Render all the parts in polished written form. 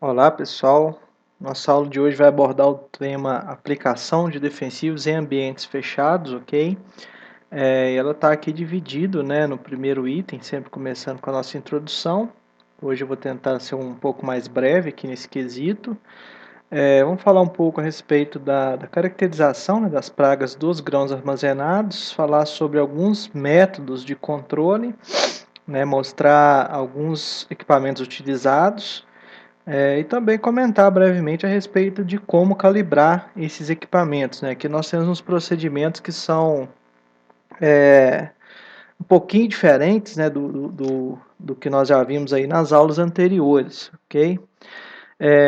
Olá, pessoal. Nossa aula de hoje vai abordar o tema aplicação de defensivos em ambientes fechados, ok? Ela está aqui dividido, né, no primeiro item, sempre começando com a nossa introdução. Hoje eu vou tentar ser um pouco mais breve aqui nesse quesito. Vamos falar um pouco a respeito da caracterização, né, das pragas dos grãos armazenados, falar sobre alguns métodos de controle, né, mostrar alguns equipamentos utilizados. E também comentar brevemente a respeito de como calibrar esses equipamentos, né? Que nós temos uns procedimentos que são um pouquinho diferentes, né, do que nós já vimos aí nas aulas anteriores, ok?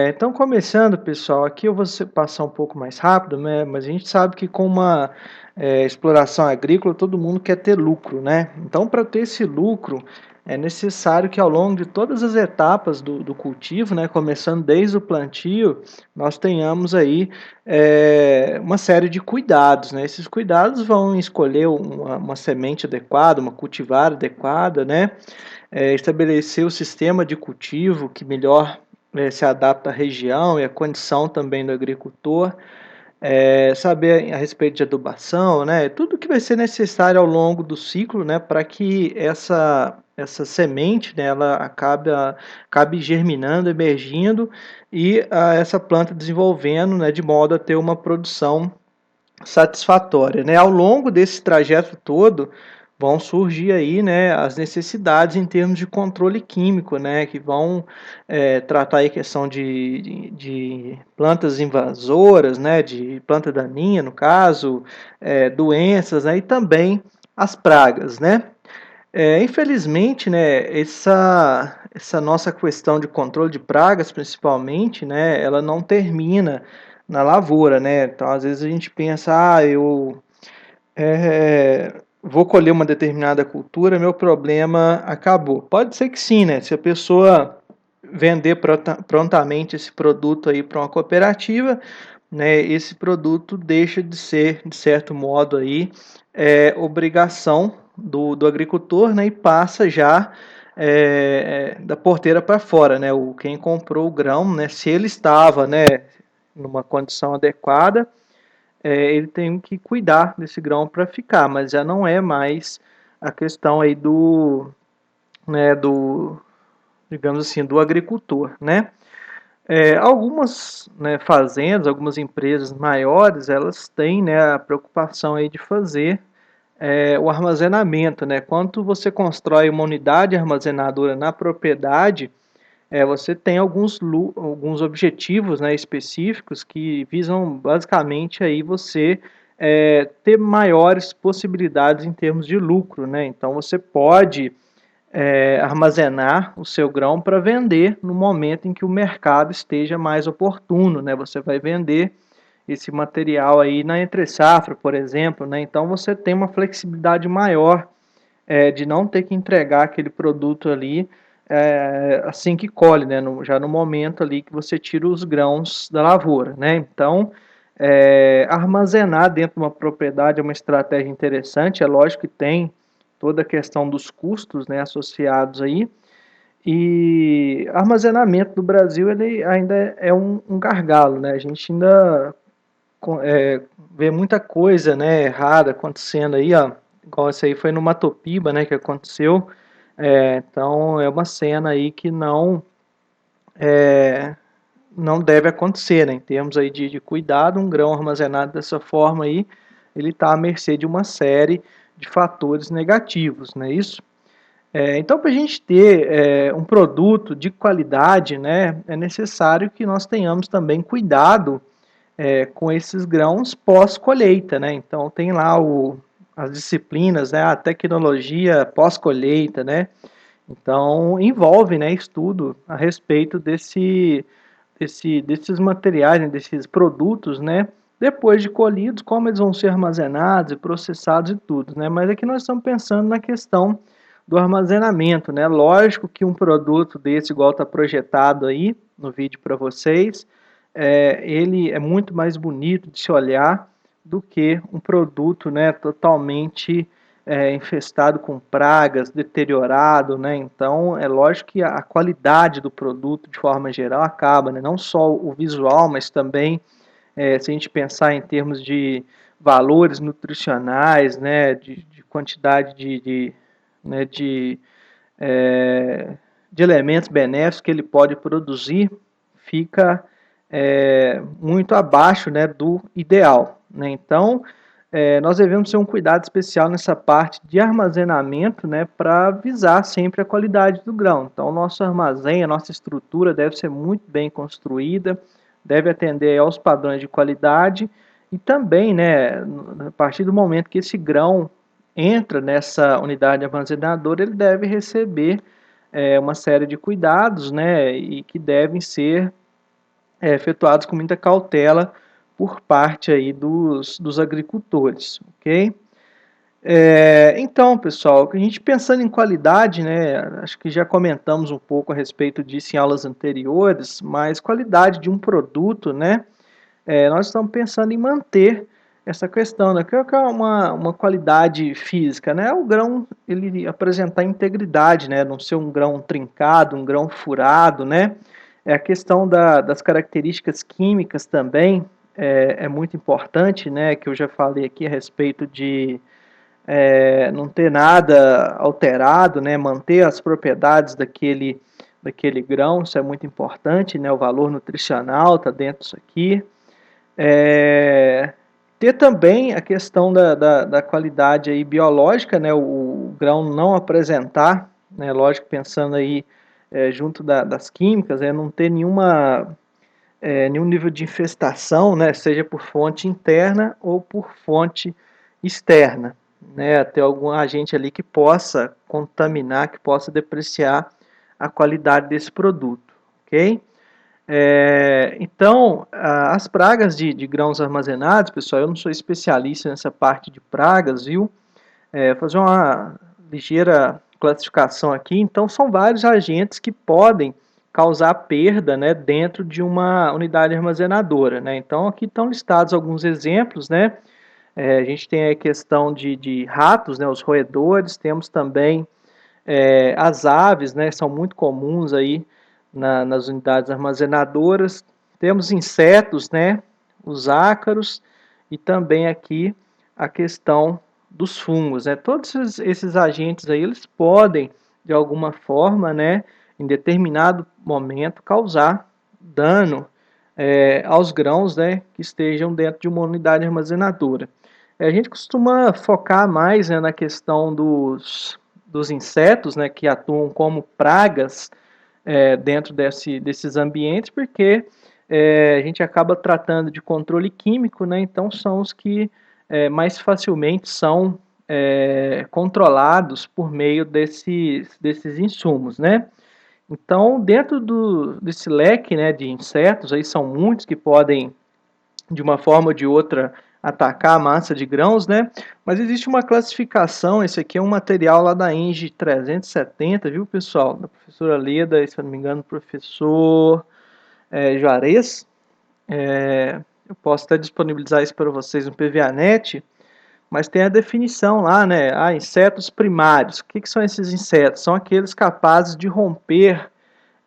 Então, começando, pessoal, aqui eu vou passar um pouco mais rápido, né? Mas a gente sabe que com uma exploração agrícola, todo mundo quer ter lucro, né? Então, para ter esse lucro, é necessário que ao longo de todas as etapas do cultivo, né, começando desde o plantio, nós tenhamos aí uma série de cuidados, né? Esses cuidados vão escolher uma semente adequada, uma cultivar adequada, né? Estabelecer o sistema de cultivo que melhor se adapta à região e à condição também do agricultor, saber a respeito de adubação, né, tudo que vai ser necessário ao longo do ciclo, né, para que essa semente, né, ela acabe germinando, emergindo e essa planta desenvolvendo, né, de modo a ter uma produção satisfatória, né? Ao longo desse trajeto todo, vão surgir aí, né, as necessidades em termos de controle químico, né, que vão tratar aí a questão de plantas invasoras, né, de planta daninha, no caso, doenças, né, e também as pragas, né. Infelizmente, né, essa nossa questão de controle de pragas, principalmente, né, ela não termina na lavoura, né. Então, às vezes a gente pensa, eu vou colher uma determinada cultura, meu problema acabou. Pode ser que sim, né? Se a pessoa vender prontamente esse produto aí para uma cooperativa, né, esse produto deixa de ser, de certo modo aí, obrigação do agricultor, né, e passa já da porteira para fora, né? Quem comprou o grão, né, se ele estava, né, numa condição adequada, ele tem que cuidar desse grão para ficar, mas já não é mais a questão aí né, digamos assim, do agricultor, né? Algumas, né, fazendas, algumas empresas maiores, elas têm, né, a preocupação aí de fazer o armazenamento, né? Quando você constrói uma unidade armazenadora na propriedade, você tem alguns objetivos, né, específicos que visam basicamente aí você ter maiores possibilidades em termos de lucro, né? Então você pode armazenar o seu grão para vender no momento em que o mercado esteja mais oportuno, né? Você vai vender esse material aí na entre safra, por exemplo, né? Então você tem uma flexibilidade maior de não ter que entregar aquele produto ali assim que colhe, né? Já no momento ali que você tira os grãos da lavoura, né? Então, armazenar dentro de uma propriedade é uma estratégia interessante. É lógico que tem toda a questão dos custos, né, associados aí. E armazenamento do Brasil ele ainda é um gargalo, né? A gente ainda vê muita coisa, né, errada acontecendo aí, ó. Igual isso aí foi no Matopiba, né, que aconteceu. Então é uma cena aí que não deve acontecer, né, em termos aí de cuidado. Um grão armazenado dessa forma aí, ele está à mercê de uma série de fatores negativos, não é isso? Então, para a gente ter um produto de qualidade, né, é necessário que nós tenhamos também cuidado com esses grãos pós-colheita, né? Então tem lá as disciplinas, né? A tecnologia pós-colheita, né? Então envolve, né, estudo a respeito desses materiais, né, desses produtos, né? Depois de colhidos, como eles vão ser armazenados e processados e tudo, né? Mas aqui nós estamos pensando na questão do armazenamento, né? Lógico que um produto desse, igual está projetado aí no vídeo para vocês, ele é muito mais bonito de se olhar do que um produto, né, totalmente infestado com pragas, deteriorado, né? Então é lógico que a qualidade do produto de forma geral acaba, né? Não só o visual, mas também se a gente pensar em termos de valores nutricionais, né? De quantidade né, de elementos benéficos que ele pode produzir, fica muito abaixo, né, do ideal, né? Então nós devemos ter um cuidado especial nessa parte de armazenamento, né, para visar sempre a qualidade do grão. Então, o nosso armazém, a nossa estrutura deve ser muito bem construída, deve atender aos padrões de qualidade e também, né, a partir do momento que esse grão entra nessa unidade armazenadora, ele deve receber uma série de cuidados, né, e que devem ser efetuados com muita cautela por parte aí dos agricultores, ok? Então, pessoal, a gente pensando em qualidade, né, acho que já comentamos um pouco a respeito disso em aulas anteriores, mas qualidade de um produto, né, nós estamos pensando em manter essa questão, né, que é uma qualidade física, né, o grão, ele apresentar integridade, né, não ser um grão trincado, um grão furado, né, a questão das características químicas também é muito importante, né, que eu já falei aqui a respeito de não ter nada alterado, né, manter as propriedades daquele grão, isso é muito importante, né, o valor nutricional está dentro disso aqui. Ter também a questão da qualidade aí biológica, né, o grão não apresentar, né, lógico, pensando aí junto das químicas, não ter nenhum nível de infestação, né, seja por fonte interna ou por fonte externa, né, ter algum agente ali que possa contaminar, que possa depreciar a qualidade desse produto, ok? Então, as pragas de grãos armazenados, pessoal, eu não sou especialista nessa parte de pragas, viu? Fazer uma ligeira classificação aqui. Então, são vários agentes que podem causar perda, né, dentro de uma unidade armazenadora, né? Então, aqui estão listados alguns exemplos, né? A gente tem a questão de ratos, né, os roedores, temos também as aves, né, são muito comuns aí nas unidades armazenadoras. Temos insetos, né, os ácaros e também aqui a questão dos fungos, né? Todos esses agentes aí, eles podem, de alguma forma, né, em determinado momento, causar dano aos grãos, né, que estejam dentro de uma unidade armazenadora. A gente costuma focar mais, né, na questão dos insetos, né, que atuam como pragas dentro desses ambientes, porque a gente acaba tratando de controle químico, né, então são os que mais facilmente são controlados por meio desses insumos, né? Então, dentro desse leque, né, de insetos, aí são muitos que podem de uma forma ou de outra atacar a massa de grãos, né? Mas existe uma classificação, esse aqui é um material lá da ENGE 370, viu, pessoal? Da professora Leda, se eu não me engano, professor Juarez. Eu posso até disponibilizar isso para vocês no PVAnet, mas tem a definição lá, né? Insetos primários. O que são esses insetos? São aqueles capazes de romper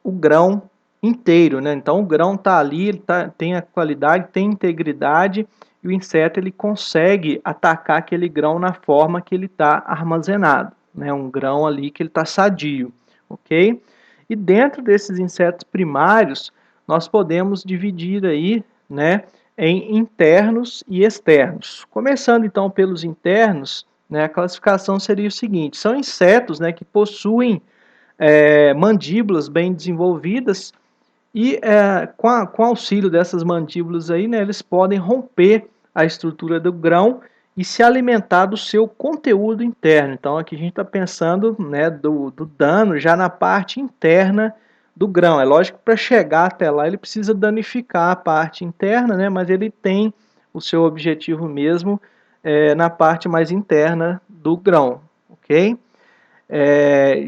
o grão inteiro, né? Então o grão está ali, ele tem a qualidade, tem integridade e o inseto ele consegue atacar aquele grão na forma que ele está armazenado, né? Um grão ali que ele está sadio, ok? E dentro desses insetos primários nós podemos dividir aí, né, em internos e externos. Começando então pelos internos, né, a classificação seria o seguinte: são insetos, né, que possuem mandíbulas bem desenvolvidas e com auxílio dessas mandíbulas aí, né, eles podem romper a estrutura do grão e se alimentar do seu conteúdo interno. Então aqui a gente está pensando, né, do dano já na parte interna do grão. É lógico que para chegar até lá ele precisa danificar a parte interna, né, mas ele tem o seu objetivo mesmo na parte mais interna do grão, ok?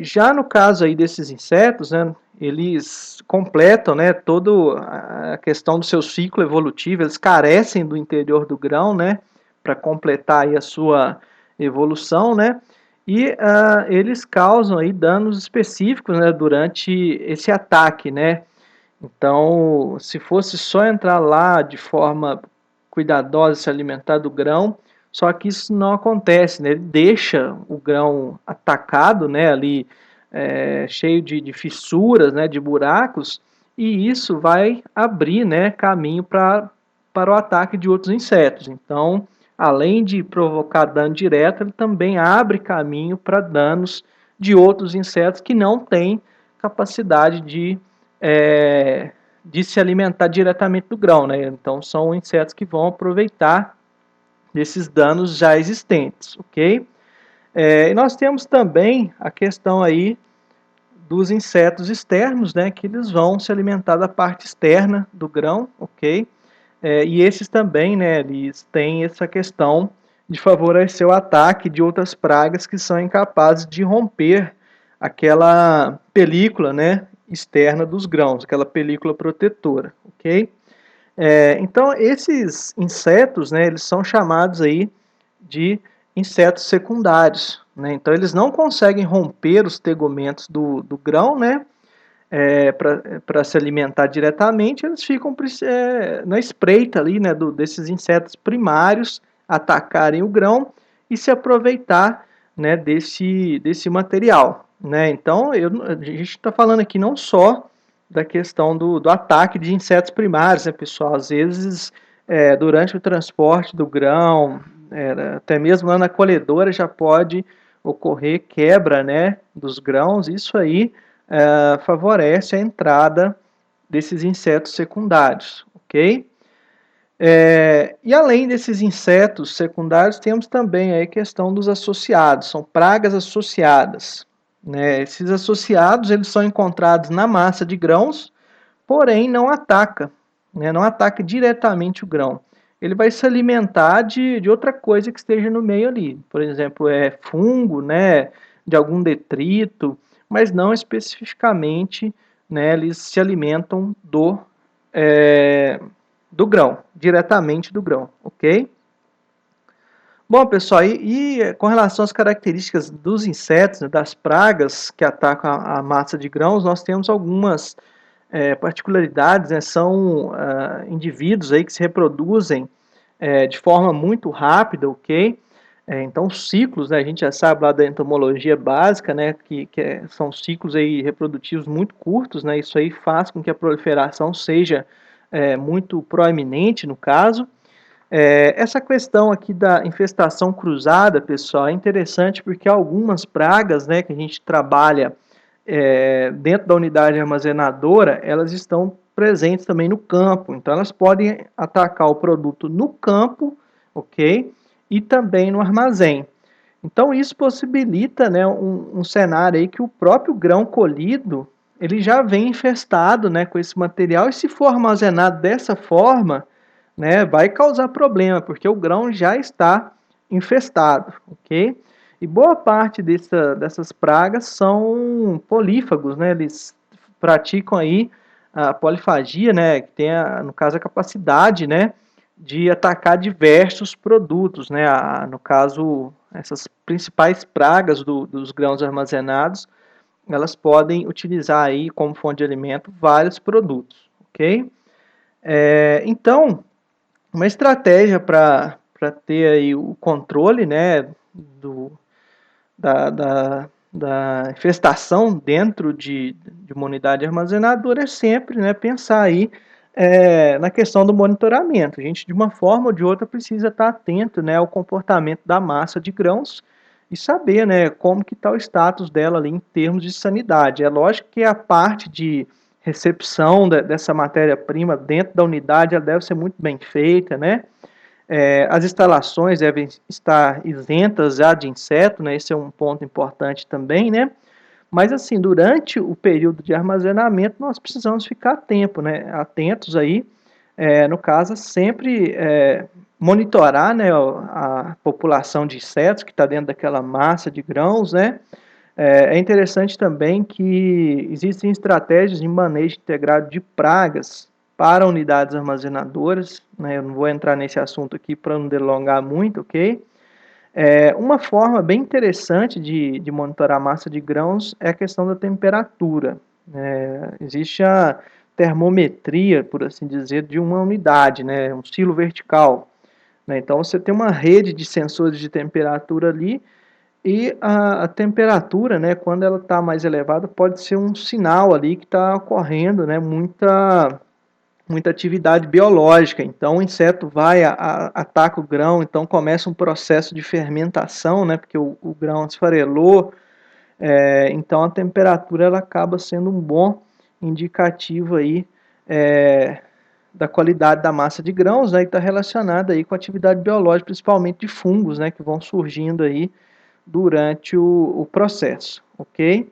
Já no caso aí desses insetos, né, eles completam, né, toda a questão do seu ciclo evolutivo, eles carecem do interior do grão, né, para completar aí a sua evolução, né? E eles causam aí danos específicos, né, durante esse ataque, né? Então, se fosse só entrar lá de forma cuidadosa, se alimentar do grão, só que isso não acontece, né? Ele deixa o grão atacado, né, ali cheio de fissuras, né, de buracos, e isso vai abrir, né, caminho para o ataque de outros insetos. Então, além de provocar dano direto, ele também abre caminho para danos de outros insetos que não têm capacidade de se alimentar diretamente do grão, né? Então, são insetos que vão aproveitar desses danos já existentes, ok? E nós temos também a questão aí dos insetos externos, né, que eles vão se alimentar da parte externa do grão, ok? E esses também, né, eles têm essa questão de favorecer o ataque de outras pragas que são incapazes de romper aquela película, né, externa dos grãos, aquela película protetora, ok? Então, esses insetos, né, eles são chamados aí de insetos secundários, né? Então, eles não conseguem romper os tegumentos do grão, né, para se alimentar diretamente, eles ficam na espreita ali, né, desses insetos primários atacarem o grão e se aproveitar, né, desse material, né? Então, a gente está falando aqui não só da questão do ataque de insetos primários, né, pessoal? Às vezes, durante o transporte do grão, até mesmo lá na colhedora já pode ocorrer quebra, né, dos grãos. Isso aí favorece a entrada desses insetos secundários, ok? E além desses insetos secundários, temos também aí a questão dos associados, são pragas associadas, né? Esses associados, eles são encontrados na massa de grãos, porém não ataca, né? Não ataca diretamente o grão. Ele vai se alimentar de outra coisa que esteja no meio ali, por exemplo, fungo, né? De algum detrito, mas não especificamente, né? Eles se alimentam do grão, diretamente do grão, ok? Bom, pessoal, com relação às características dos insetos, né, das pragas que atacam a massa de grãos, nós temos algumas particularidades, né? São indivíduos aí que se reproduzem de forma muito rápida, ok? Então, os ciclos, né, a gente já sabe lá da entomologia básica, né, que são ciclos aí reprodutivos muito curtos, né? Isso aí faz com que a proliferação seja muito proeminente no caso. Essa questão aqui da infestação cruzada, pessoal, é interessante porque algumas pragas, né, que a gente trabalha dentro da unidade armazenadora, elas estão presentes também no campo. Então, elas podem atacar o produto no campo, ok? E também no armazém. Então, isso possibilita, né, um cenário aí que o próprio grão colhido, ele já vem infestado, né, com esse material, e se for armazenado dessa forma, né, vai causar problema, porque o grão já está infestado, ok? E boa parte dessas pragas são polífagos, né, eles praticam aí a polifagia, né, que tem, no caso, a capacidade, né, de atacar diversos produtos, né, no caso, essas principais pragas dos grãos armazenados, elas podem utilizar aí como fonte de alimento vários produtos, ok? Então, uma estratégia para ter aí o controle, né, da infestação dentro de uma unidade armazenadora é sempre, né, pensar aí na questão do monitoramento. A gente, de uma forma ou de outra, precisa estar atento, né, ao comportamento da massa de grãos e saber, né, como que está o status dela ali em termos de sanidade. É lógico que a parte de recepção dessa matéria-prima dentro da unidade ela deve ser muito bem feita, né? As instalações devem estar isentas já de inseto, né? Esse é um ponto importante também, né? Mas assim, durante o período de armazenamento, nós precisamos ficar atentos aí, no caso, sempre monitorar, né, a população de insetos que está dentro daquela massa de grãos, né? É interessante também que existem estratégias de manejo integrado de pragas para unidades armazenadoras, né? Eu não vou entrar nesse assunto aqui para não delongar muito, ok? Uma forma bem interessante de monitorar a massa de grãos é a questão da temperatura. Existe a termometria, por assim dizer, de uma unidade, né, um silo vertical, né? Então você tem uma rede de sensores de temperatura ali e a temperatura, né, quando ela está mais elevada, pode ser um sinal ali que está ocorrendo, né, muita atividade biológica. Então o inseto vai, ataca o grão, então começa um processo de fermentação, né, porque o grão esfarelou. Então a temperatura ela acaba sendo um bom indicativo aí da qualidade da massa de grãos, né, e está relacionada aí com a atividade biológica, principalmente de fungos, né, que vão surgindo aí durante o processo, ok?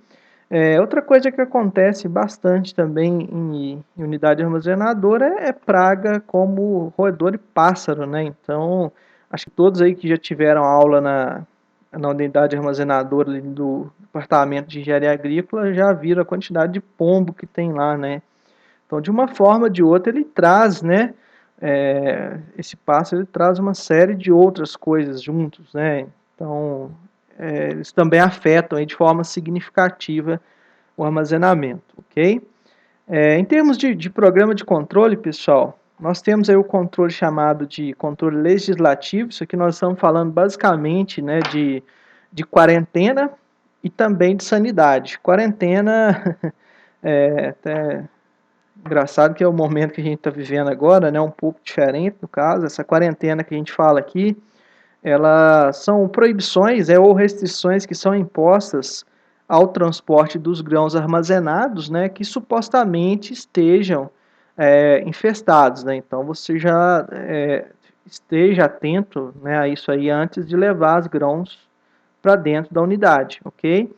Outra coisa que acontece bastante também em unidade armazenadora é praga como roedor e pássaro, né? Então, acho que todos aí que já tiveram aula na unidade armazenadora ali do departamento de engenharia agrícola já viram a quantidade de pombo que tem lá, né? Então, de uma forma ou de outra, ele traz, né? Esse pássaro ele traz uma série de outras coisas juntos, né? Então, eles também afetam aí de forma significativa o armazenamento, ok? Em termos de programa de controle, pessoal, nós temos aí o controle chamado de controle legislativo. Isso aqui nós estamos falando basicamente, né, de quarentena e também de sanidade. Quarentena até engraçado que é o momento que a gente está vivendo agora, né, um pouco diferente no caso. Essa quarentena que a gente fala aqui, elas são proibições ou restrições que são impostas ao transporte dos grãos armazenados, né, que supostamente estejam infestados, né? Então você já esteja atento, né, a isso aí antes de levar os grãos para dentro da unidade, ok?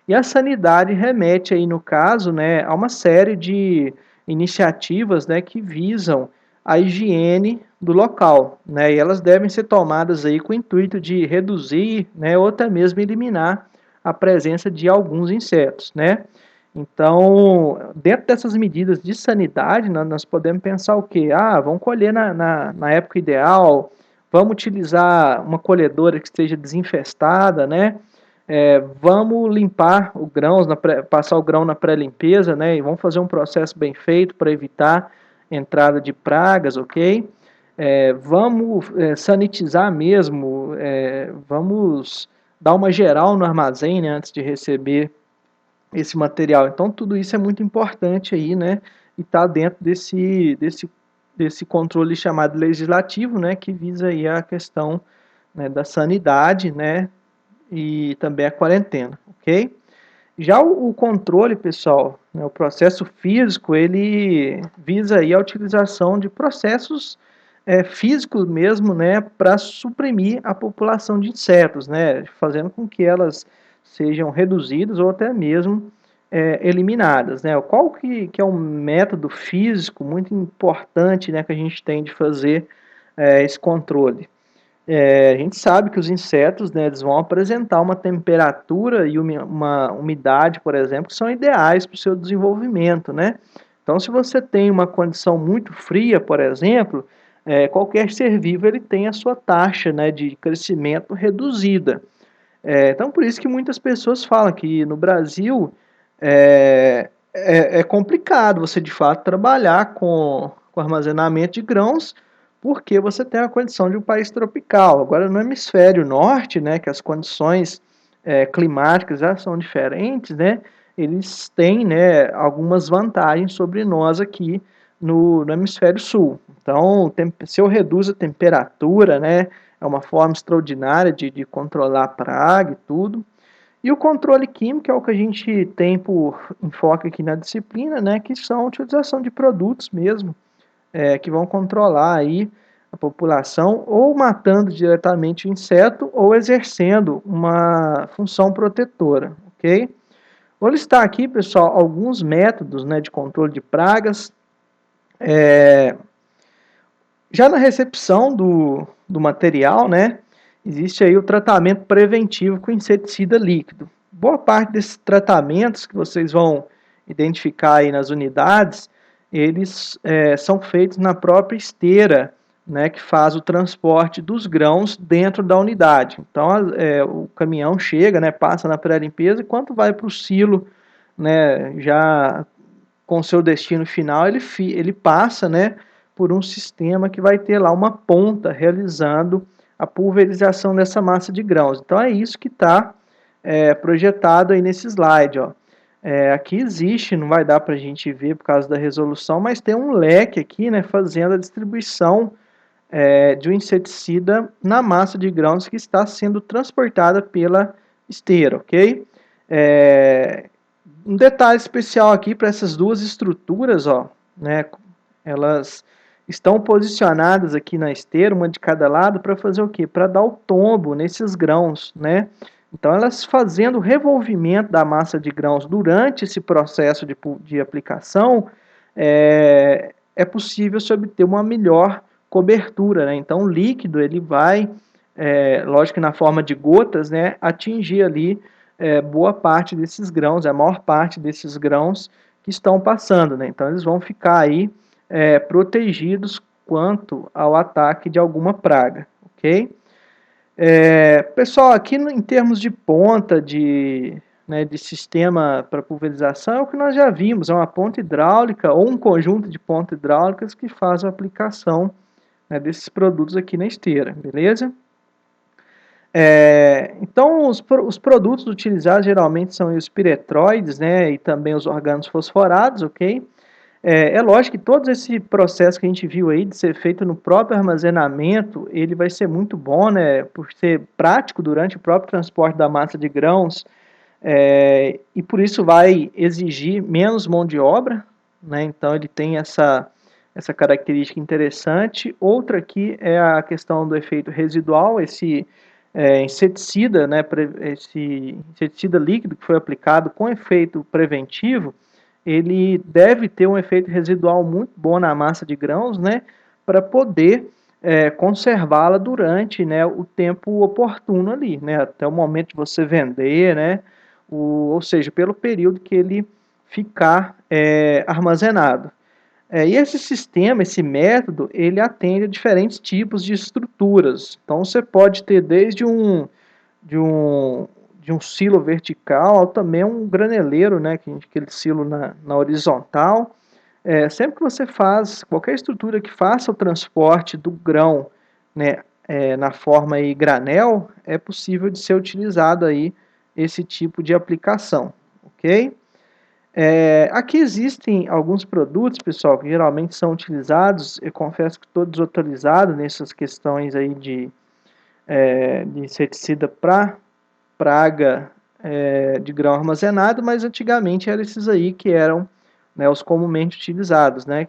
E a sanidade remete aí no caso, né, a uma série de iniciativas, né, que visam a higiene do local, né, e elas devem ser tomadas aí com o intuito de reduzir, né, ou até mesmo eliminar a presença de alguns insetos, né. Então, dentro dessas medidas de sanidade, nós podemos pensar o quê? Vamos colher na época ideal, vamos utilizar uma colhedora que esteja desinfestada, né. Vamos limpar o grãos, passar o grão na pré-limpeza, né? E vamos fazer um processo bem feito para evitar entrada de pragas, ok? Vamos sanitizar mesmo, vamos dar uma geral no armazém, né, antes de receber esse material. Então, tudo isso é muito importante aí, né? E está dentro desse controle chamado legislativo, né? Que visa aí a questão, né, da sanidade, né? E também a quarentena, ok? Já o controle, pessoal, né, o processo físico, ele visa aí a utilização de processos físicos mesmo, né, para suprimir a população de insetos, né, fazendo com que elas sejam reduzidas ou até mesmo eliminadas, né. Qual que é um método físico muito importante, né, que a gente tem de fazer esse controle? A gente sabe que os insetos, né, eles vão apresentar uma temperatura e uma umidade, por exemplo, que são ideais para o seu desenvolvimento, né? Então, se você tem uma condição muito fria, por exemplo, qualquer ser vivo ele tem a sua taxa, né, de crescimento reduzida. Então, por isso que muitas pessoas falam que no Brasil é complicado você, de fato, trabalhar com armazenamento de grãos, porque você tem a condição de um país tropical. Agora, no hemisfério norte, né, que as condições climáticas já são diferentes, né, eles têm, né, algumas vantagens sobre nós aqui no hemisfério sul. Então, se eu reduzo a temperatura, né, é uma forma extraordinária de controlar a praga e tudo. E o controle químico é o que a gente tem por enfoque aqui na disciplina, né, que são a utilização de produtos mesmo, que vão controlar aí a população, ou matando diretamente o inseto, ou exercendo uma função protetora, ok? Vou listar aqui, pessoal, alguns métodos, né, de controle de pragas. Já na recepção do material, né, existe aí o tratamento preventivo com inseticida líquido. Boa parte desses tratamentos que vocês vão identificar aí nas unidades, eles são feitos na própria esteira né, que faz o transporte dos grãos dentro da unidade. Então, o caminhão chega, né, passa na pré-limpeza, e quando vai para o silo, né, já com seu destino final, ele passa, né, por um sistema que vai ter lá uma ponta realizando a pulverização dessa massa de grãos. Então, é isso que está projetado aí nesse slide, ó. Aqui existe, não vai dar para a gente ver por causa da resolução, mas tem um leque aqui, né, fazendo a distribuição de um inseticida na massa de grãos que está sendo transportada pela esteira, ok? Um detalhe especial aqui para essas duas estruturas, ó, né? Elas estão posicionadas aqui na esteira, uma de cada lado, para fazer o quê? Para dar o tombo nesses grãos, né? Então, elas fazendo o revolvimento da massa de grãos durante esse processo de aplicação, é possível se obter uma melhor cobertura, né? Então, o líquido, ele vai, lógico que na forma de gotas, né, atingir ali boa parte desses grãos, a maior parte desses grãos que estão passando, né? Então, eles vão ficar aí protegidos quanto ao ataque de alguma praga, ok? Pessoal, aqui em termos de ponta né, de sistema para pulverização, é o que nós já vimos, é uma ponta hidráulica ou um conjunto de pontas hidráulicas que faz a aplicação, né, desses produtos aqui na esteira, beleza? Então, os produtos utilizados geralmente são os piretroides, né, e também os organofosforados, ok? Lógico que todo esse processo que a gente viu aí de ser feito no próprio armazenamento, ele vai ser muito bom, né, por ser prático durante o próprio transporte da massa de grãos, e por isso vai exigir menos mão de obra, né, então ele tem essa característica interessante. Outra aqui é a questão do efeito residual, esse inseticida, né, esse inseticida líquido que foi aplicado com efeito preventivo, ele deve ter um efeito residual muito bom na massa de grãos, né, para poder conservá-la durante, né, o tempo oportuno ali, né, até o momento de você vender, né, ou seja, pelo período que ele ficar armazenado. E esse sistema, esse método, ele atende a diferentes tipos de estruturas. Então, você pode ter desde de um, de um silo vertical ao também um graneleiro, né, aquele silo na horizontal. Sempre que você faz, qualquer estrutura que faça o transporte do grão, né, na forma aí granel, é possível de ser utilizado aí esse tipo de aplicação, ok? Aqui existem alguns produtos, pessoal, que geralmente são utilizados, eu confesso que estou desatualizado nessas questões aí de inseticida para praga de grão armazenado, mas antigamente eram esses aí que eram, né, os comumente utilizados, né?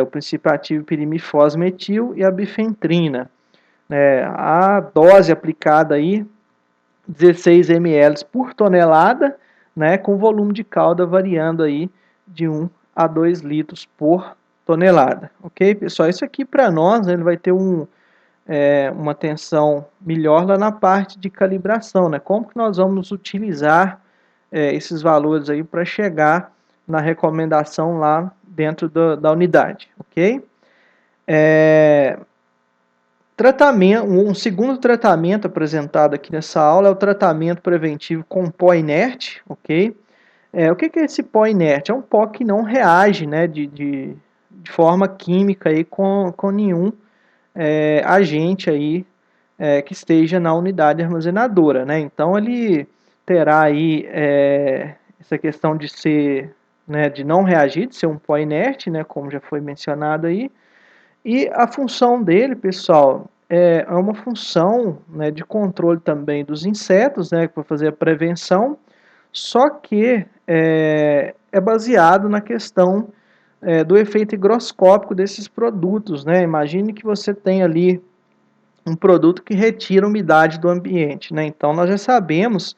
O princípio ativo pirimifosmetil e a bifentrina. A dose aplicada aí, 16 ml por tonelada, né, com volume de calda variando aí de 1 a 2 litros por tonelada. Ok, pessoal? Isso aqui para nós, né, ele vai ter uma atenção melhor lá na parte de calibração, né? Como que nós vamos utilizar esses valores aí para chegar na recomendação lá dentro da unidade, ok? Um segundo tratamento apresentado aqui nessa aula é o tratamento preventivo com pó inerte, ok? O que é esse pó inerte? É um pó que não reage, né, de forma química aí com nenhum agente aí que esteja na unidade armazenadora, né? Então ele terá aí essa questão de ser, né, de não reagir, de ser um pó inerte, né, como já foi mencionado aí. E a função dele, pessoal, é uma função, né, de controle também dos insetos, né, para fazer a prevenção, só que é baseado na questão do efeito higroscópico desses produtos, né? Imagine que você tem ali um produto que retira a umidade do ambiente, né? Então, nós já sabemos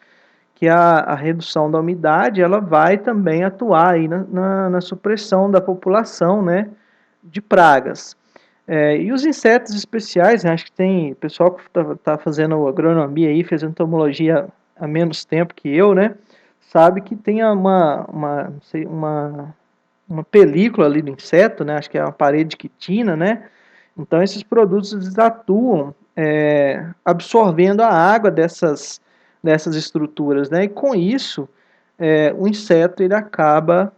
que a redução da umidade, ela vai também atuar aí na supressão da população, né, de pragas. E os insetos especiais, né, acho que tem pessoal que está fazendo agronomia aí, fez entomologia há menos tempo que eu, né, sabe que tem uma película ali do inseto, né, acho que é uma parede de quitina, né, Então, esses produtos eles atuam absorvendo a água dessas estruturas, né? E com isso, o inseto ele acaba,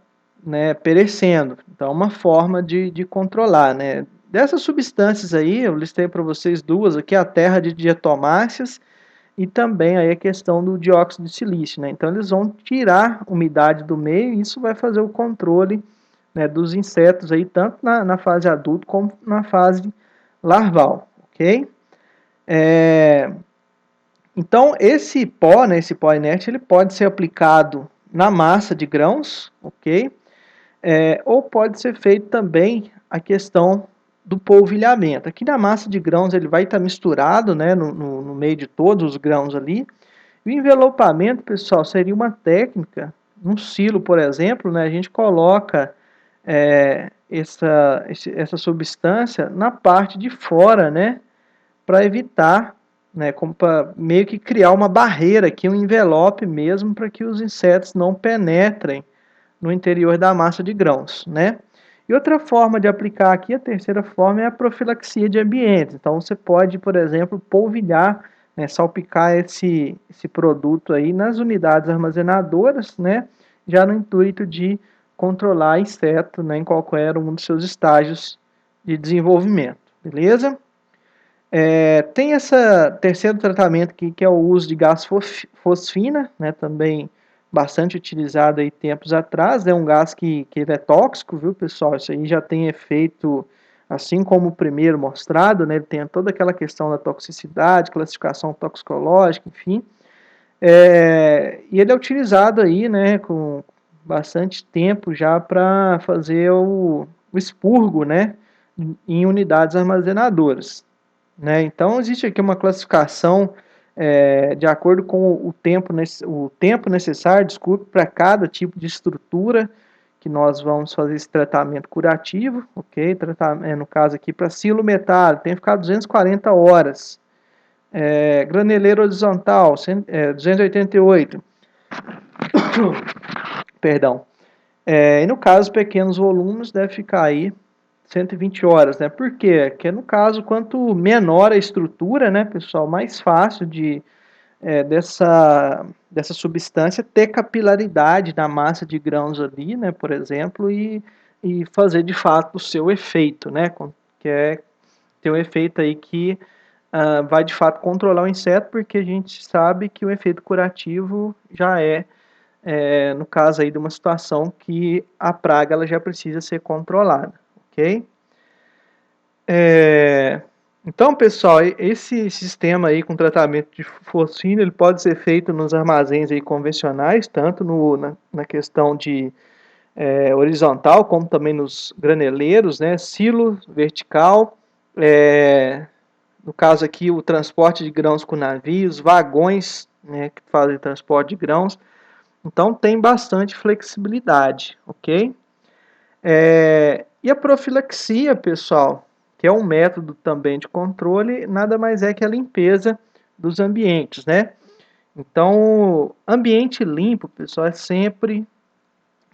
né, perecendo. Então, uma forma de controlar, né? Dessas substâncias aí, eu listei para vocês duas aqui, a terra de diatomáceas e também aí a questão do dióxido de silício, né? Então, eles vão tirar umidade do meio e isso vai fazer o controle, né, dos insetos aí, tanto na fase adulta como na fase larval, ok? Então, esse pó, né, esse pó inerte, ele pode ser aplicado na massa de grãos, ok? Ou pode ser feito também a questão do polvilhamento. Aqui na massa de grãos ele vai estar misturado, né, no meio de todos os grãos ali. E o envelopamento, pessoal, seria uma técnica, num silo, por exemplo, né, a gente coloca essa substância na parte de fora, né, para evitar, né, como para meio que criar uma barreira aqui, um envelope mesmo, para que os insetos não penetrem no interior da massa de grãos, né? E outra forma de aplicar aqui, a terceira forma, é a profilaxia de ambientes. Então, você pode, por exemplo, polvilhar, né, salpicar esse produto aí nas unidades armazenadoras, né, já no intuito de controlar inseto, né, em qualquer um dos seus estágios de desenvolvimento, beleza? Tem esse terceiro tratamento aqui, que é o uso de gás fosfina, né, também bastante utilizado aí tempos atrás, é um gás que ele é tóxico, viu, pessoal? Isso aí já tem efeito, assim como o primeiro mostrado, né, ele tem toda aquela questão da toxicidade, classificação toxicológica, enfim. E ele é utilizado aí, né, com bastante tempo já para fazer o expurgo, né, em unidades armazenadoras, né? Então, existe aqui uma classificação de acordo com o tempo necessário, desculpe, para cada tipo de estrutura que nós vamos fazer esse tratamento curativo, ok? No caso aqui, para silo metálico, tem que ficar 240 horas. Graneleiro horizontal, 288. Perdão. E no caso, pequenos volumes, deve ficar aí 120 horas, né? Por quê? Porque no caso, quanto menor a estrutura, né, pessoal, mais fácil dessa substância ter capilaridade na massa de grãos ali, né, por exemplo, e fazer de fato o seu efeito, né, que é ter um efeito aí que vai de fato controlar o inseto, porque a gente sabe que o efeito curativo já no caso aí de uma situação que a praga ela já precisa ser controlada, ok? Então, pessoal, esse sistema aí com tratamento de fosfina, ele pode ser feito nos armazéns aí convencionais, tanto na questão de horizontal, como também nos graneleiros, né? Silo vertical, no caso aqui o transporte de grãos com navios, vagões, né, que fazem transporte de grãos. Então tem bastante flexibilidade, ok? E a profilaxia, pessoal, que é um método também de controle, nada mais é que a limpeza dos ambientes, né? Então, ambiente limpo, pessoal, é sempre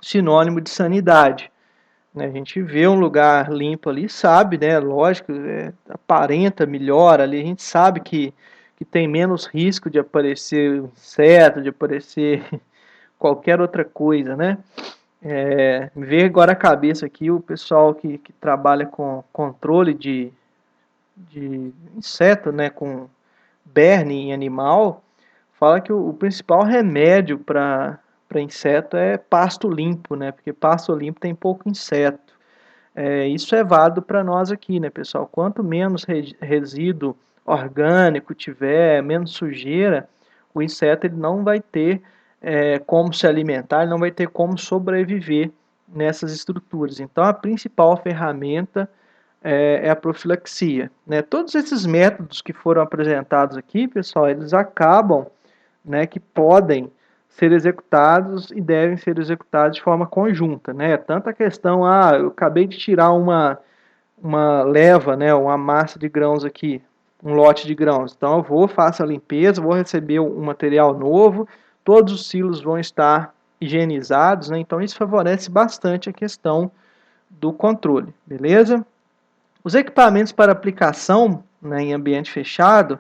sinônimo de sanidade, né? A gente vê um lugar limpo ali, sabe, né? Lógico, aparenta melhor ali, a gente sabe que tem menos risco de aparecer inseto, de aparecer qualquer outra coisa, né? Me veio agora a cabeça aqui o pessoal que trabalha com controle de inseto, né, com berne em animal, fala que o principal remédio para inseto é pasto limpo, né, porque pasto limpo tem pouco inseto. Isso é válido para nós aqui, né, pessoal? Quanto menos resíduo orgânico tiver, menos sujeira, o inseto ele não vai ter como se alimentar, ele não vai ter como sobreviver nessas estruturas. Então, a principal ferramenta é a profilaxia, né? Todos esses métodos que foram apresentados aqui, pessoal, eles acabam, né, que podem ser executados e devem ser executados de forma conjunta, né? Tanto a questão, eu acabei de tirar uma leva, né, uma massa de grãos aqui, um lote de grãos. Então eu vou, faço a limpeza, vou receber um material novo, todos os silos vão estar higienizados, né? Então isso favorece bastante a questão do controle, beleza? Os equipamentos para aplicação, né, em ambiente fechado,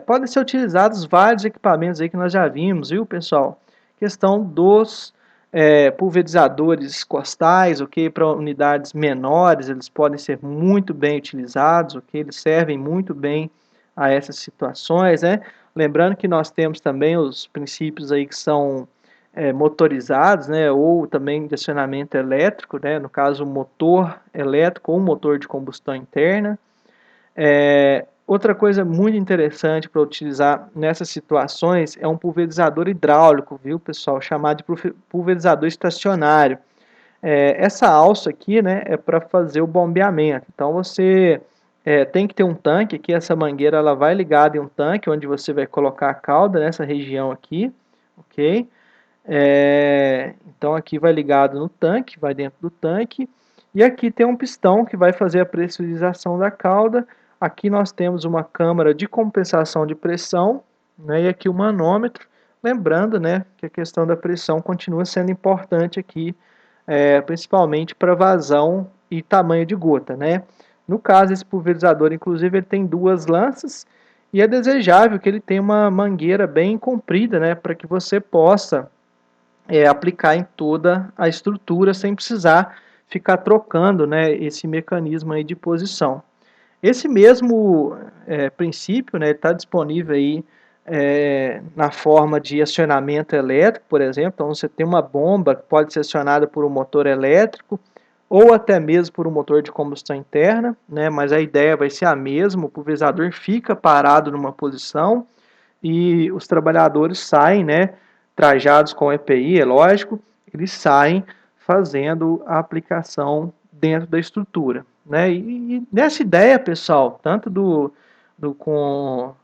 podem ser utilizados vários equipamentos aí que nós já vimos, viu, pessoal? Questão dos pulverizadores costais, ok? Para unidades menores, eles podem ser muito bem utilizados, ok? Eles servem muito bem a essas situações, né? Lembrando que nós temos também os princípios aí que são motorizados, né? Ou também de acionamento elétrico, né? No caso, motor elétrico ou motor de combustão interna. Outra coisa muito interessante para utilizar nessas situações é um pulverizador hidráulico, viu, pessoal? Chamado de pulverizador estacionário. Essa alça aqui, né, é para fazer o bombeamento. Então você tem que ter um tanque aqui, essa mangueira ela vai ligada em um tanque, onde você vai colocar a cauda nessa região aqui, ok? Então aqui vai ligado no tanque, vai dentro do tanque, e aqui tem um pistão que vai fazer a pressurização da cauda. Aqui nós temos uma câmara de compensação de pressão, né, e aqui o manômetro, lembrando, né, que a questão da pressão continua sendo importante aqui, principalmente para vazão e tamanho de gota, né. No caso, esse pulverizador, inclusive, ele tem duas lanças, e é desejável que ele tenha uma mangueira bem comprida, né, para que você possa aplicar em toda a estrutura sem precisar ficar trocando, né, esse mecanismo aí de posição. Esse mesmo princípio, né, está disponível aí na forma de acionamento elétrico, por exemplo. Então você tem uma bomba que pode ser acionada por um motor elétrico ou até mesmo por um motor de combustão interna, né, mas a ideia vai ser a mesma. O pulverizador fica parado numa posição e os trabalhadores saem, né, trajados com EPI, é lógico, eles saem fazendo a aplicação dentro da estrutura, né? E nessa ideia, pessoal, tanto com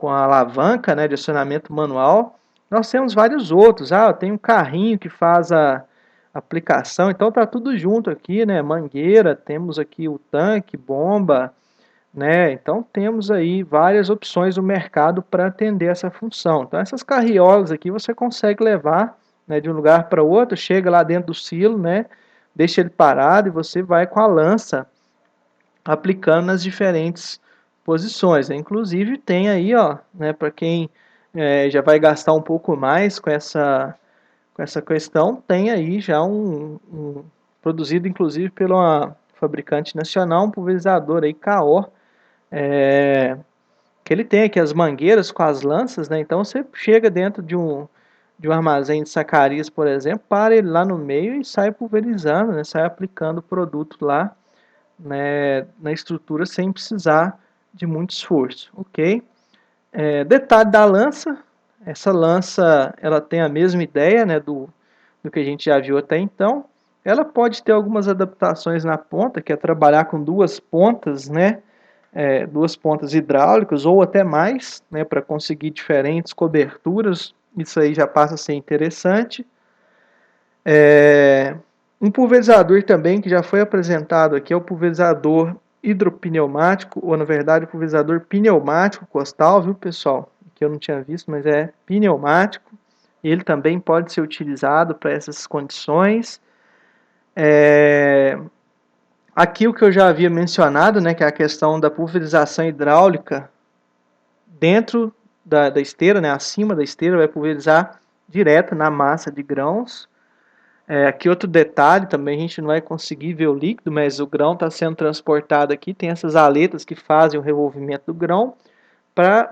a alavanca, né, de acionamento manual, nós temos vários outros. Tem um carrinho que faz a aplicação, então tá tudo junto aqui, né? Mangueira, temos aqui o tanque, bomba, né? Então temos aí várias opções no mercado para atender essa função. Então essas carriolas aqui você consegue levar, né, de um lugar para outro, chega lá dentro do silo, né, deixa ele parado e você vai com a lança aplicando nas diferentes posições, né? Inclusive tem aí, ó, né, para quem já vai gastar um pouco mais com essa questão, tem aí já produzido inclusive pela fabricante nacional, um pulverizador aí KO, que ele tem aqui as mangueiras com as lanças, né? Então você chega dentro de um armazém de sacarias, por exemplo, para ele lá no meio e sai pulverizando, né? Sai aplicando o produto lá, né, na estrutura sem precisar de muito esforço, ok? Detalhe da lança, essa lança ela tem a mesma ideia, né, do que a gente já viu até então. Ela pode ter algumas adaptações na ponta, que é trabalhar com duas pontas, né, duas pontas hidráulicas ou até mais, né, para conseguir diferentes coberturas. Isso aí já passa a ser interessante. Um pulverizador também que já foi apresentado aqui é o pulverizador hidropneumático, ou na verdade o pulverizador pneumático costal, viu, pessoal? Que eu não tinha visto, mas é pneumático. Ele também pode ser utilizado para essas condições. Aqui o que eu já havia mencionado, né, que é a questão da pulverização hidráulica dentro da esteira, né, acima da esteira, vai pulverizar direto na massa de grãos. Aqui outro detalhe, também a gente não vai conseguir ver o líquido, mas o grão está sendo transportado aqui, tem essas aletas que fazem o revolvimento do grão, para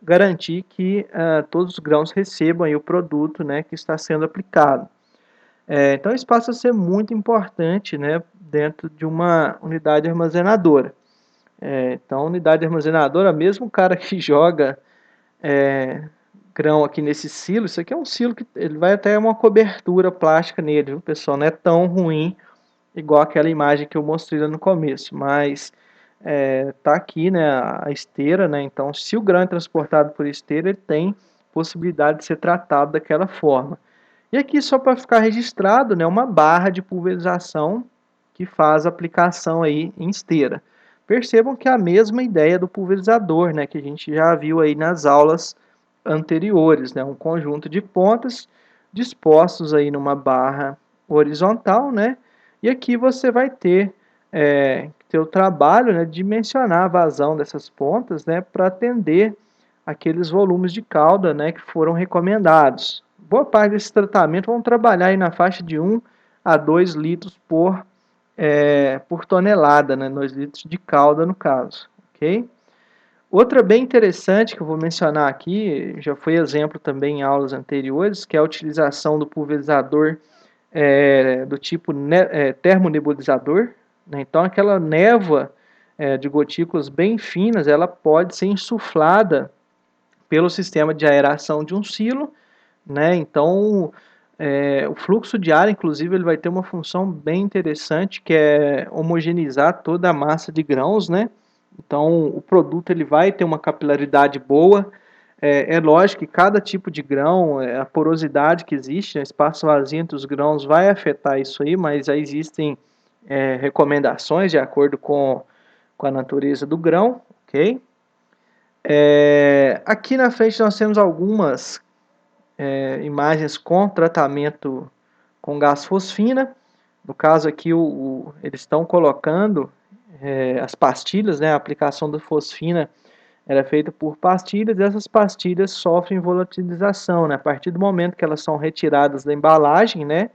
garantir que todos os grãos recebam aí o produto, né, que está sendo aplicado. Então isso passa a ser muito importante, né, dentro de uma unidade armazenadora. Então, unidade armazenadora, mesmo o cara que joga grão aqui nesse silo, isso aqui é um silo que ele vai até uma cobertura plástica nele, viu, pessoal? Não é tão ruim igual aquela imagem que eu mostrei lá no começo, mas tá aqui, né, a esteira, né? Então, se o grão é transportado por esteira, ele tem possibilidade de ser tratado daquela forma. E aqui, só para ficar registrado, né, uma barra de pulverização que faz a aplicação aí em esteira. Percebam que é a mesma ideia do pulverizador, né, que a gente já viu aí nas aulas anteriores, né, um conjunto de pontas dispostos aí numa barra horizontal, né, e aqui você vai ter ter o trabalho, né, de dimensionar a vazão dessas pontas, né, para atender aqueles volumes de calda, né, que foram recomendados. Boa parte desse tratamento vão trabalhar aí na faixa de 1 a 2 litros por tonelada, né, 2 litros de calda no caso, ok? Outra bem interessante que eu vou mencionar aqui, já foi exemplo também em aulas anteriores, que é a utilização do pulverizador do tipo termonebulizador, né? Então aquela névoa de gotículas bem finas, ela pode ser insuflada pelo sistema de aeração de um silo, né? Então o fluxo de ar, inclusive, ele vai ter uma função bem interessante, que é homogeneizar toda a massa de grãos, né? Então o produto ele vai ter uma capilaridade boa. É lógico que cada tipo de grão, a porosidade que existe, o espaço vazio entre os grãos vai afetar isso aí, mas já existem recomendações de acordo com a natureza do grão, ok? Aqui na frente nós temos algumas imagens com tratamento com gás fosfina. No caso aqui, eles estão colocando as pastilhas, né? A aplicação da fosfina ela é feita por pastilhas, e essas pastilhas sofrem volatilização, né? A partir do momento que elas são retiradas da embalagem, né?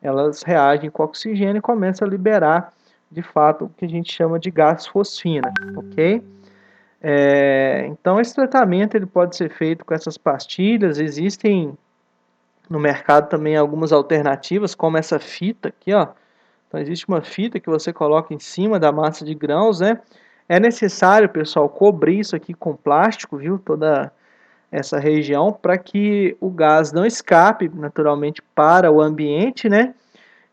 Elas reagem com oxigênio e começam a liberar, de fato, o que a gente chama de gás fosfina, ok? Então, esse tratamento ele pode ser feito com essas pastilhas. Existem no mercado também algumas alternativas, como essa fita aqui, ó. Então, existe uma fita que você coloca em cima da massa de grãos, né? É necessário, pessoal, cobrir isso aqui com plástico, viu? Toda essa região, para que o gás não escape naturalmente para o ambiente, né?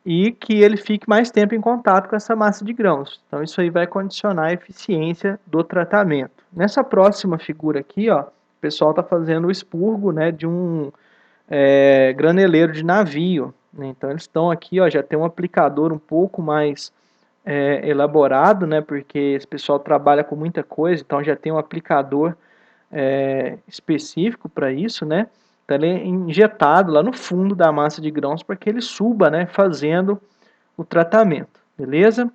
E que ele fique mais tempo em contato com essa massa de grãos. Então, isso aí vai condicionar a eficiência do tratamento. Nessa próxima figura aqui, ó, o pessoal está fazendo o expurgo, né, de um graneleiro de navio, né? Então, eles estão aqui, ó, já tem um aplicador um pouco mais elaborado, né, porque esse pessoal trabalha com muita coisa, então já tem um aplicador específico para isso, né? Então ele é injetado lá no fundo da massa de grãos para que ele suba, né, fazendo o tratamento, beleza?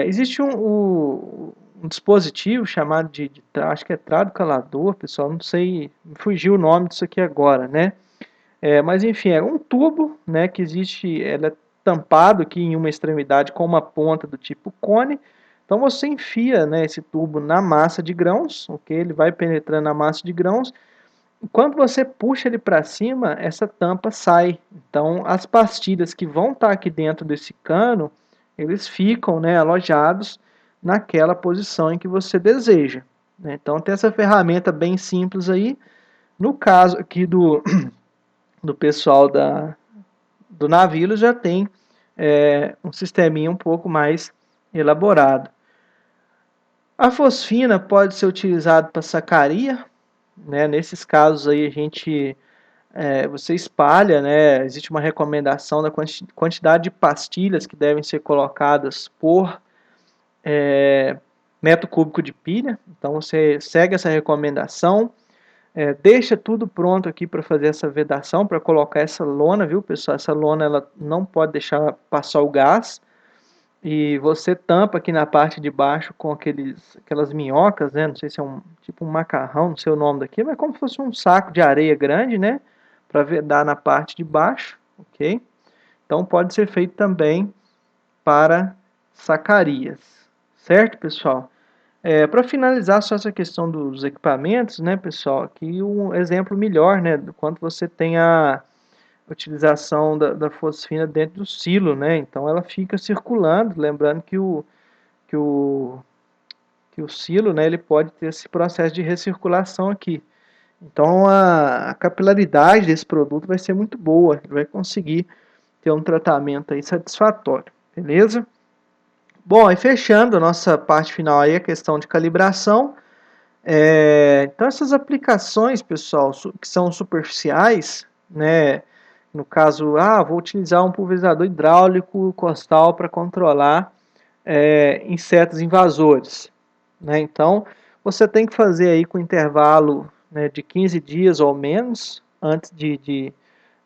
Existe um dispositivo chamado acho que é tradocalador, pessoal, não sei, me fugiu o nome disso aqui agora, né? Mas enfim, é um tubo, né, que existe, ele é tampado aqui em uma extremidade com uma ponta do tipo cone. Então você enfia, né, esse tubo na massa de grãos, ok? Ele vai penetrando na massa de grãos. E quando você puxa ele para cima, essa tampa sai. Então as pastilhas que vão estar aqui dentro desse cano, eles ficam, né, alojados naquela posição em que você deseja, né? Então tem essa ferramenta bem simples aí. No caso aqui do pessoal do navio já tem um sisteminha um pouco mais elaborado. A fosfina pode ser utilizada para sacaria, né? Nesses casos aí você espalha, né? Existe uma recomendação da quantidade de pastilhas que devem ser colocadas por metro cúbico de pilha. Então você segue essa recomendação. Deixa tudo pronto aqui para fazer essa vedação, para colocar essa lona, viu, pessoal? Essa lona ela não pode deixar passar o gás. E você tampa aqui na parte de baixo com aquelas minhocas, né? Não sei se é tipo um macarrão, não sei o nome daqui, mas é como se fosse um saco de areia grande, né? Para vedar na parte de baixo, ok? Então pode ser feito também para sacarias, certo, pessoal? Para finalizar só essa questão dos equipamentos, né, pessoal, aqui um exemplo melhor, né, do quanto você tem a utilização da fosfina dentro do silo, né, então ela fica circulando, lembrando que o, que o silo, né, ele pode ter esse processo de recirculação aqui. Então a capilaridade desse produto vai ser muito boa, ele vai conseguir ter um tratamento aí satisfatório, beleza? Bom, e fechando a nossa parte final aí, a questão de calibração. Então essas aplicações, pessoal, que são superficiais, né? No caso, vou utilizar um pulverizador hidráulico costal para controlar insetos invasores, né? Então você tem que fazer aí com intervalo, né, de 15 dias ou menos antes de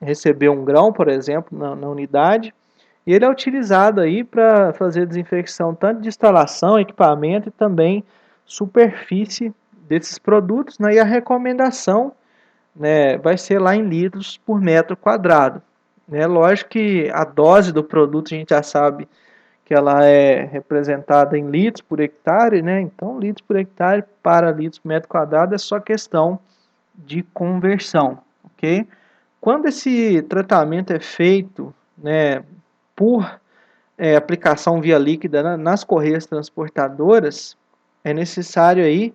receber um grão, por exemplo, na unidade. E ele é utilizado aí para fazer desinfecção tanto de instalação, equipamento e também superfície desses produtos, né? E a recomendação, né, vai ser lá em litros por metro quadrado, né? Lógico que a dose do produto a gente já sabe que ela é representada em litros por hectare, né? Então, litros por hectare para litros por metro quadrado é só questão de conversão, ok? Quando esse tratamento é feito, né, por aplicação via líquida nas correias transportadoras, é necessário aí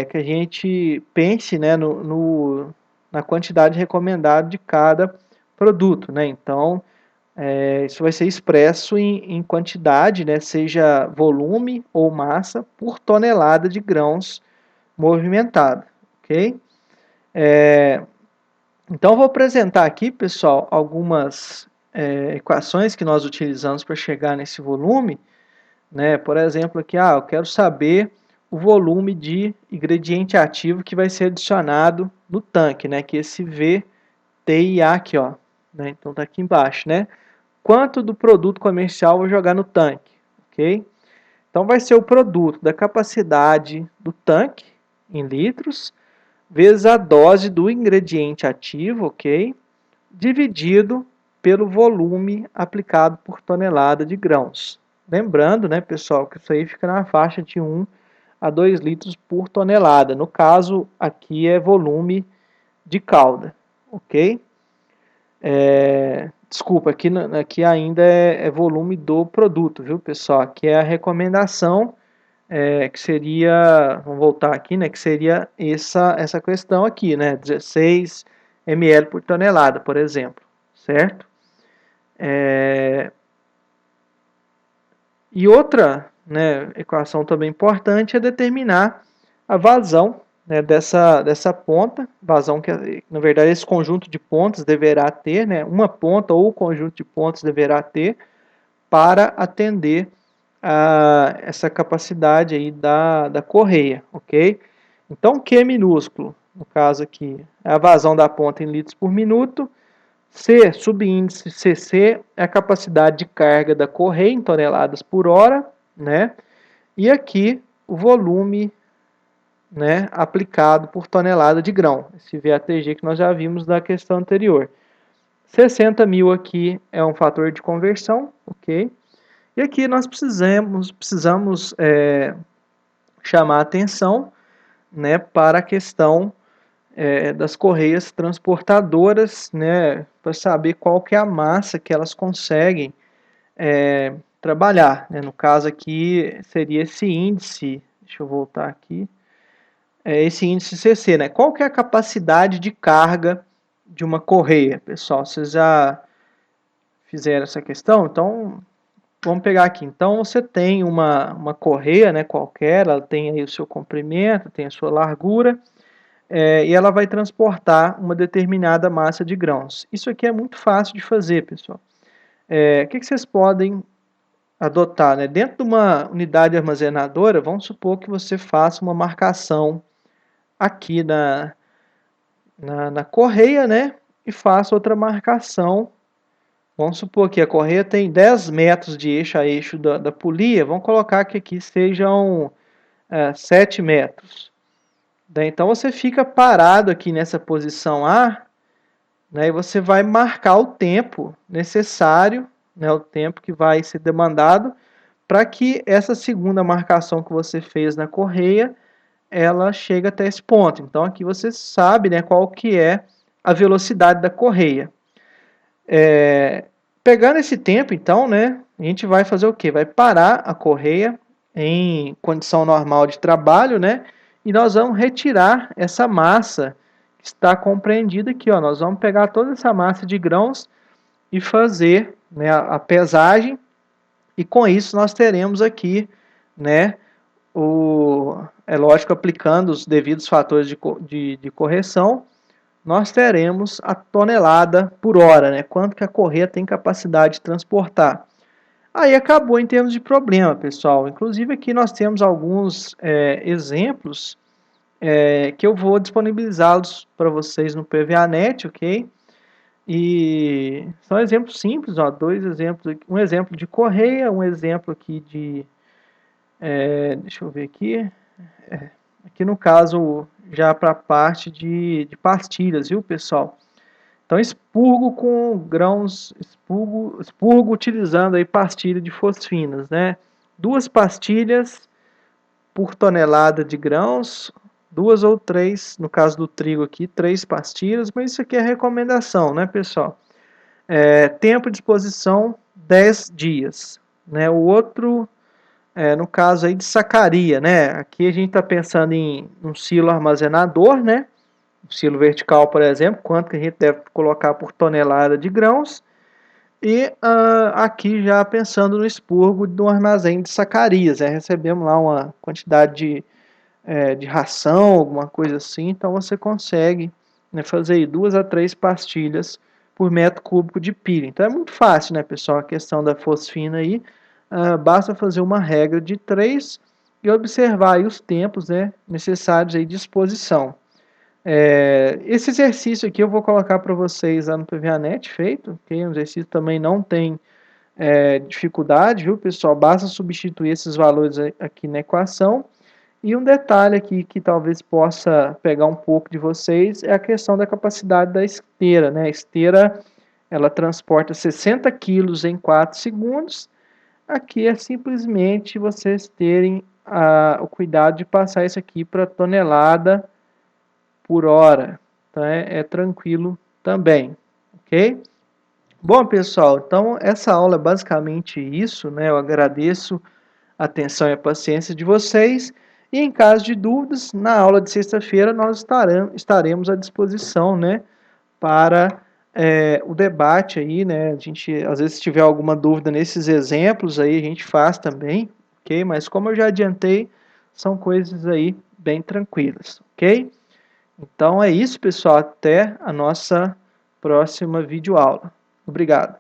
que a gente pense, né, na quantidade recomendada de cada produto, né? Então, isso vai ser expresso em quantidade, né, seja volume ou massa por tonelada de grãos movimentada, ok? Então, eu vou apresentar aqui, pessoal, algumas equações que nós utilizamos para chegar nesse volume, né? Por exemplo, aqui, eu quero saber o volume de ingrediente ativo que vai ser adicionado no tanque, né? Que é esse V, T e A aqui, ó, né? Então, tá aqui embaixo, né? Quanto do produto comercial eu vou jogar no tanque, ok? Então, vai ser o produto da capacidade do tanque, em litros, vezes a dose do ingrediente ativo, ok? Dividido pelo volume aplicado por tonelada de grãos. Lembrando, né, pessoal, que isso aí fica na faixa de 1 a 2 litros por tonelada. No caso, aqui é volume de calda, ok? Desculpa, aqui ainda é volume do produto, viu, pessoal? Aqui é a recomendação, que seria, vamos voltar aqui, né, que seria essa questão aqui, né, 16 ml por tonelada, por exemplo, certo? E outra, né, equação também importante é determinar a vazão, né, dessa ponta, vazão que, na verdade, esse conjunto de pontas deverá ter, né, uma ponta ou conjunto de pontas deverá ter para atender a essa capacidade aí da correia, ok? Então, Q minúsculo, no caso aqui, é a vazão da ponta em litros por minuto. C, subíndice CC, é a capacidade de carga da correia em toneladas por hora, né? E aqui o volume, né, aplicado por tonelada de grão, esse VATG que nós já vimos na questão anterior. 60 mil aqui é um fator de conversão, ok? E aqui nós precisamos chamar a atenção, né, para a questão das correias transportadoras, né, para saber qual que é a massa que elas conseguem trabalhar, né? No caso aqui seria esse índice, deixa eu voltar aqui, esse índice CC, né? Qual que é a capacidade de carga de uma correia, pessoal? Vocês já fizeram essa questão? Então, vamos pegar aqui. Então, você tem uma correia, né, qualquer, ela tem aí o seu comprimento, tem a sua largura, e ela vai transportar uma determinada massa de grãos. Isso aqui é muito fácil de fazer, pessoal. O que vocês podem adotar, né? Dentro de uma unidade armazenadora, vamos supor que você faça uma marcação aqui na correia, né? E faça outra marcação. Vamos supor que a correia tem 10 metros de eixo a eixo da polia, vamos colocar que aqui sejam 7 metros. Então você fica parado aqui nessa posição A, né, e você vai marcar o tempo necessário, né, o tempo que vai ser demandado para que essa segunda marcação que você fez na correia, ela chegue até esse ponto. Então aqui você sabe, né, qual que é a velocidade da correia. Pegando esse tempo, então, né, a gente vai fazer o quê? Vai parar a correia em condição normal de trabalho, né, e nós vamos retirar essa massa que está compreendida aqui, ó. Nós vamos pegar toda essa massa de grãos e fazer, né, a pesagem, e com isso nós teremos aqui, né, é lógico, aplicando os devidos fatores de correção, nós teremos a tonelada por hora, né? Quanto que a correia tem capacidade de transportar. Aí acabou em termos de problema, pessoal. Inclusive aqui nós temos alguns exemplos que eu vou disponibilizá-los para vocês no PVAnet, ok? E são exemplos simples, ó, dois exemplos aqui, um exemplo de correia, um exemplo aqui de, deixa eu ver aqui, aqui no caso já para a parte de pastilhas, viu, pessoal? Então, expurgo com grãos, expurgo utilizando aí pastilha de fosfinas, né? 2 pastilhas por tonelada de grãos, 2 ou 3, no caso do trigo aqui, 3 pastilhas, mas isso aqui é recomendação, né, pessoal? Tempo de exposição, 10 dias, né? O outro, no caso aí de sacaria, né? Aqui a gente está pensando em um silo armazenador, né? Um silo vertical, por exemplo, quanto que a gente deve colocar por tonelada de grãos. E aqui já pensando no expurgo do armazém de sacarias, recebemos lá uma quantidade de ração, alguma coisa assim, então você consegue, né, fazer aí 2 a 3 pastilhas por metro cúbico de pilha. Então é muito fácil, né, pessoal, a questão da fosfina aí, basta fazer uma regra de 3 e observar aí os tempos, né, necessários aí de exposição. Esse exercício aqui eu vou colocar para vocês lá no PVAnet feito, ok? Um exercício também não tem dificuldade, viu, pessoal? Basta substituir esses valores aqui na equação. E um detalhe aqui que talvez possa pegar um pouco de vocês é a questão da capacidade da esteira, né? A esteira, ela transporta 60 quilos em 4 segundos. Aqui é simplesmente vocês terem o cuidado de passar isso aqui para tonelada por hora. Então é tranquilo também, ok? Bom, pessoal, então essa aula é basicamente isso, né? Eu agradeço a atenção e a paciência de vocês. E em caso de dúvidas, na aula de sexta-feira nós estaremos à disposição, né, para o debate aí, né? A gente, às vezes, se tiver alguma dúvida nesses exemplos aí, a gente faz também, ok? Mas como eu já adiantei, são coisas aí bem tranquilas, ok? Então é isso, pessoal. Até a nossa próxima videoaula. Obrigado.